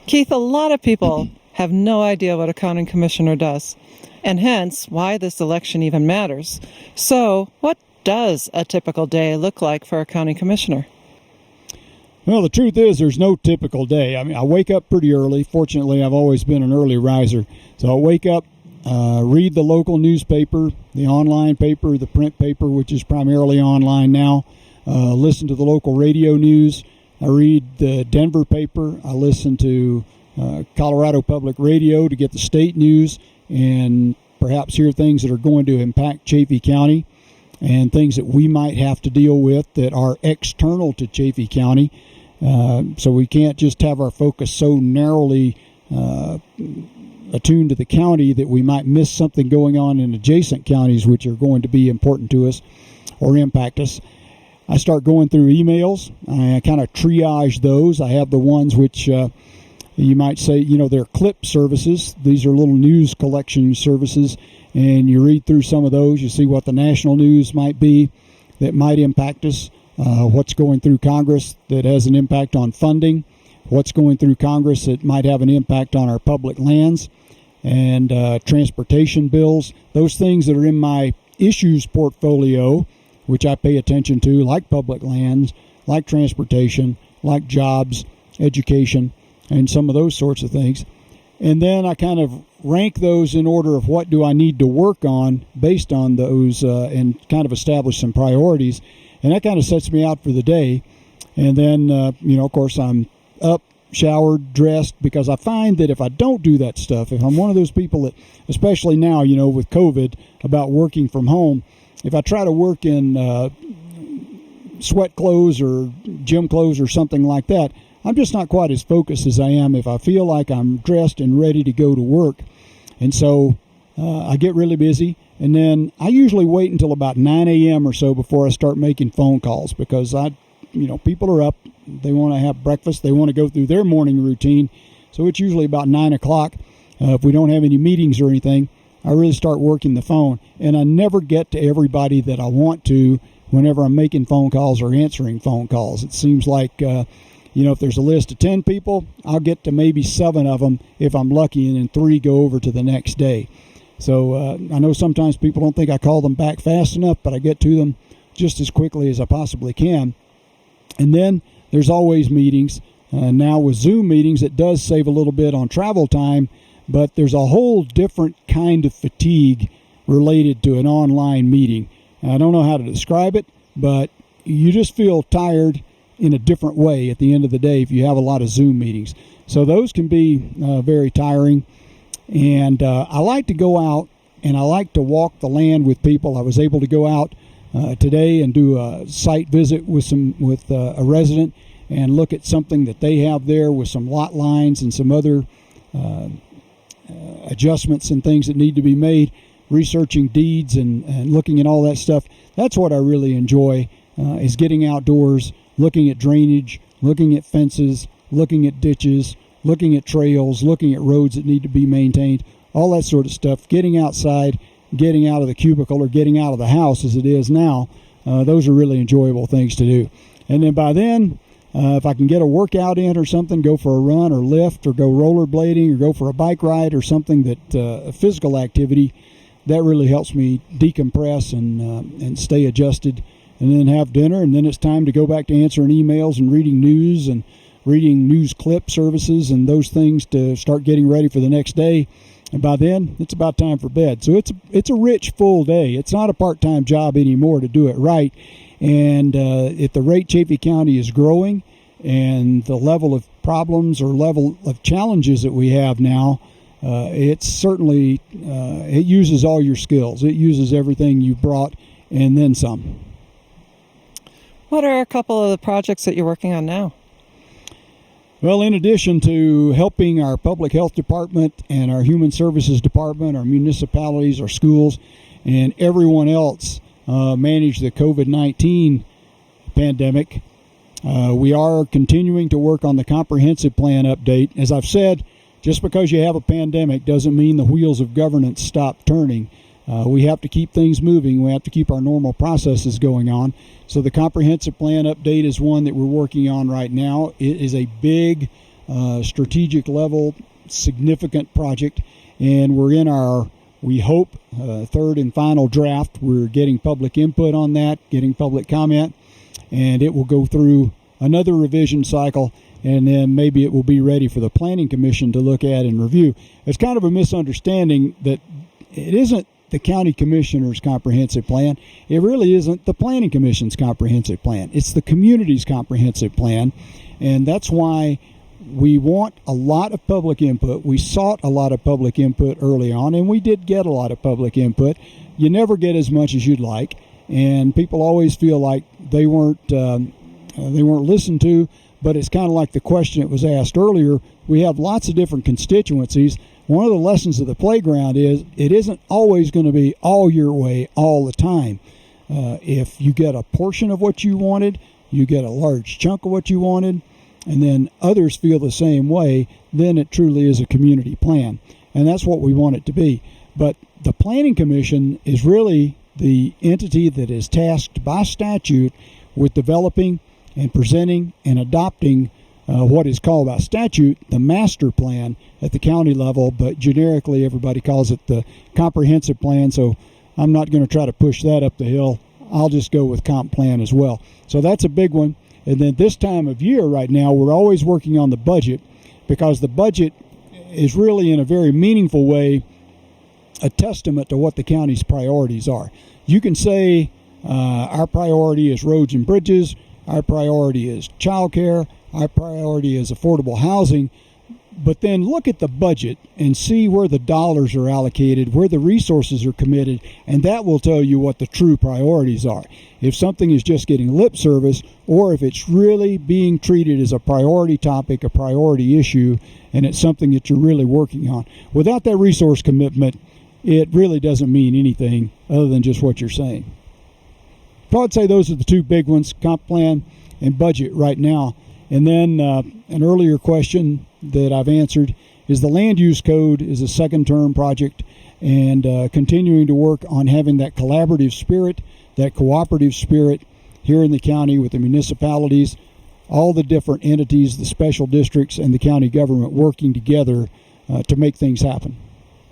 Keith, a lot of people have no idea what a county commissioner does, and hence why this election even matters. So, what does a typical day look like for a county commissioner? Well, the truth is there's no typical day. I mean, I wake up pretty early. Fortunately, I've always been an early riser. So I wake up, read the local newspaper, the online paper, the print paper, which is primarily online now, listen to the local radio news. I read the Denver paper. I listen to Colorado Public Radio to get the state news and perhaps hear things that are going to impact Chaffee County and things that we might have to deal with that are external to Chaffee County. So we can't just have our focus so narrowly attuned to the county that we might miss something going on in adjacent counties which are going to be important to us or impact us. I start going through emails. I kind of triage those. I have the ones which you might say, they're clip services. These are little news collection services, and you read through some of those. You see what the national news might be that might impact us, what's going through Congress that has an impact on funding, what's going through Congress that might have an impact on our public lands and transportation bills, those things that are in my issues portfolio, which I pay attention to, like public lands, like transportation, like jobs, education, and some of those sorts of things. And then I kind of rank those in order of what do I need to work on based on those and kind of establish some priorities. And that kind of sets me out for the day. And then, of course, I'm up, showered, dressed, because I find that if I don't do that stuff, if I'm one of those people that, especially now, with COVID, about working from home, if I try to work in sweat clothes or gym clothes or something like that, I'm just not quite as focused as I am if I feel like I'm dressed and ready to go to work. And so I get really busy. And then I usually wait until about 9 a.m. or so before I start making phone calls because people are up. They want to have breakfast. They want to go through their morning routine. So it's usually about 9 o'clock. If we don't have any meetings or anything, I really start working the phone. And I never get to everybody that I want to whenever I'm making phone calls or answering phone calls. It seems like, if there's a list of 10 people, I'll get to maybe 7 of them if I'm lucky, and then 3 go over to the next day. So I know sometimes people don't think I call them back fast enough, but I get to them just as quickly as I possibly can. And then there's always meetings. Now with Zoom meetings, it does save a little bit on travel time, but there's a whole different kind of fatigue related to an online meeting. I don't know how to describe it, but you just feel tired in a different way at the end of the day if you have a lot of Zoom meetings. So those can be very tiring. And I like to go out and I like to walk the land with people. I was able to go out today and do a site visit with a resident and look at something that they have there with some lot lines and some other adjustments and things that need to be made, researching deeds and looking at all that stuff. That's what I really enjoy, is getting outdoors, looking at drainage, looking at fences, looking at ditches, looking at trails, looking at roads that need to be maintained, all that sort of stuff, getting outside, getting out of the cubicle or getting out of the house as it is now. Those are really enjoyable things to do. And then by then, if I can get a workout in or something, go for a run or lift or go rollerblading or go for a bike ride or something that a physical activity, that really helps me decompress and stay adjusted, and then have dinner. And then it's time to go back to answering emails and reading news and reading news clip services and those things to start getting ready for the next day. And by then, it's about time for bed. So it's a rich, full day. It's not a part-time job anymore to do it right. And at the rate Chaffee County is growing and the level of problems or level of challenges that we have now, it's certainly, it uses all your skills. It uses everything you brought and then some. What are a couple of the projects that you're working on now? Well, in addition to helping our public health department and our human services department, our municipalities, our schools, and everyone else manage the COVID-19 pandemic, we are continuing to work on the comprehensive plan update. As I've said, just because you have a pandemic doesn't mean the wheels of governance stop turning. We have to keep things moving. We have to keep our normal processes going on. So the comprehensive plan update is one that we're working on right now. It is a big strategic level, significant project, and we're in our, we hope, third and final draft. We're getting public input on that, getting public comment, and it will go through another revision cycle, and then maybe it will be ready for the Planning Commission to look at and review. It's kind of a misunderstanding that it isn't the County Commissioner's comprehensive plan. It really isn't the Planning Commission's comprehensive plan. It's the community's comprehensive plan, and that's why we want a lot of public input. We sought a lot of public input early on, and we did get a lot of public input. You never get as much as you'd like, and people always feel like they weren't listened to. But it's kind of like the question that was asked earlier. We have lots of different constituencies. One of the lessons of the playground is it isn't always going to be all your way all the time. If you get a portion of what you wanted, you get a large chunk of what you wanted, and then others feel the same way, then it truly is a community plan. And that's what we want it to be. But the Planning Commission is really the entity that is tasked by statute with developing and presenting and adopting what is called by statute the master plan at the county level, but generically everybody calls it the comprehensive plan, so I'm not going to try to push that up the hill. I'll just go with comp plan as well. So that's a big one. And then this time of year right now, we're always working on the budget, because the budget is really in a very meaningful way a testament to what the county's priorities are. You can say our priority is roads and bridges, our priority is child care, our priority is affordable housing, but then look at the budget and see where the dollars are allocated, where the resources are committed, and that will tell you what the true priorities are. If something is just getting lip service, or if it's really being treated as a priority topic, a priority issue, and it's something that you're really working on. Without that resource commitment, it really doesn't mean anything other than just what you're saying. So I'd say those are the two big ones, comp plan and budget right now. And then an earlier question that I've answered is the land use code is a second term project, and continuing to work on having that collaborative spirit, that cooperative spirit here in the county with the municipalities, all the different entities, the special districts, and the county government working together to make things happen.